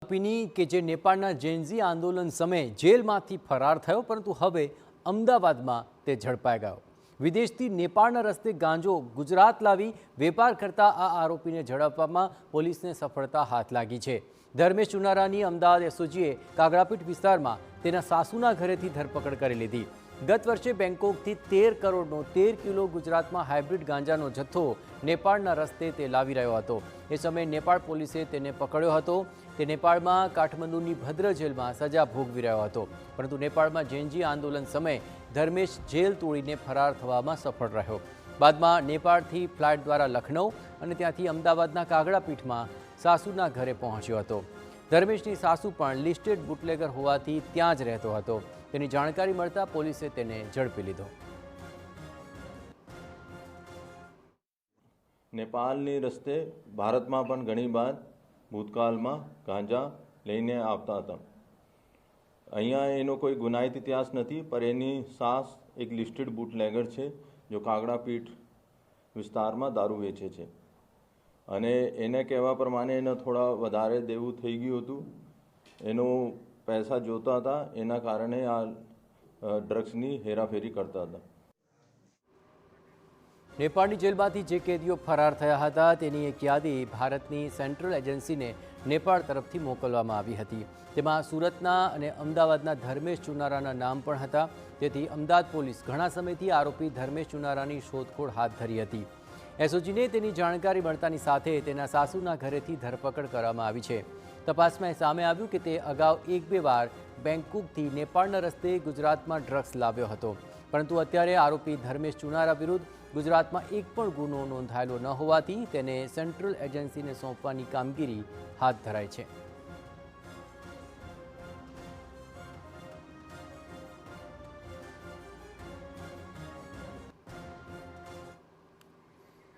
આરોપીની કે જે નેપાળના જેનઝી આંદોલન સમયે જેલમાંથી ફરાર થયો, પરંતુ હવે અમદાવાદમાં તે ઝડપાઈ ગયો। વિદેશથી નેપાળના રસ્તે ગાંજો ગુજરાત લાવી વેપાર કરતા આ આરોપીને ઝડપવામાં પોલીસને સફળતા હાથ લાગી છે। ધર્મેશ ચુનારાની અમદાવાદ એસઓજીએ કાગડાપીઠ વિસ્તારમાં તેના સાસુના ઘરેથી ધરપકડ કરી લીધી। ગત વર્ષે બેંકોકથી 13 કરોડનો 13 કિલો ગુજરાતમાં હાઇબ્રિડ ગાંજાનો જથ્થો નેપાળના રસ્તે તે લાવી રહ્યો હતો। એ સમયે નેપાળ પોલીસે તેને પકડ્યો હતો। તે નેપાળમાં કાઠમંડુની ભદ્ર જેલમાં સજા ભોગવી રહ્યો હતો, પરંતુ નેપાળમાં જેનજી આંદોલન સમયે ધર્મેશ જેલ તોડીને ફરાર થવામાં સફળ રહ્યો। બાદમાં નેપાળથી ફ્લાઇટ દ્વારા લખનઉ અને ત્યાંથી અમદાવાદના કાગડાપીઠમાં સાસુના ઘરે પહોંચ્યો હતો। ધર્મેશની સાસુ પણ લિસ્ટેડ બુટલેગર હોવાથી ત્યાં જ રહેતો હતો। તેની જાણકારી મળતા પોલીસે તેને ઝડપી લીધો। નેપાળની રસ્તે ભારતમાં પણ ઘણી વાર ભૂતકાળમાં ગાંજા લઈને આવતા હતા। અહીંયા એનો કોઈ ગુનાહિત ઇતિહાસ નથી, પણ એની સાસ એક લિસ્ટેડ બુટલેગર છે જો કાગડાપીઠ વિસ્તારમાં દારૂ વેચે છે અને એને કહેવા પ્રમાણે એને થોડા વધારે દેવું થઈ ગયું હતું। એનું પૈસા જોતા હતા, એના કારણે આ ડ્રગ્સની હેરાફેરી કરતા હતા। નેપાળની જેલમાંથી જે કેદીઓ ફરાર થયા હતા તેની એક યાદી ભારતની સેન્ટ્રલ એજન્સીને નેપાળ તરફથી મોકલવામાં આવી હતી। તેમાં સુરતના અને અમદાવાદના ધર્મેશ ચુનારાના નામ પણ હતા। તેથી અમદાવાદ પોલીસ ઘણા સમયથી આરોપી ધર્મેશ ચુનારાની શોધખોળ હાથ ધરી હતી। એસઓજીને તેની જાણકારી મળતાની સાથે તેના સાસુના ઘરેથી ધરપકડ કરવામાં આવી છે। તપાસમાં સામે આવ્યું કે તે અગાઉ 1-2 વાર બેંકોકથી નેપાળના રસ્તે ગુજરાતમાં ડ્રગ્સ લાવ્યો હતો, પરંતુ અત્યારે આરોપી ધર્મેશ ચુનારા વિરુદ્ધ ગુજરાતમાં એક પણ ગુનો નોંધાયેલો ન હોવાથી તેને સેન્ટ્રલ એજન્સીને સોંપવાની કામગીરી હાથ ધરાઈ છે।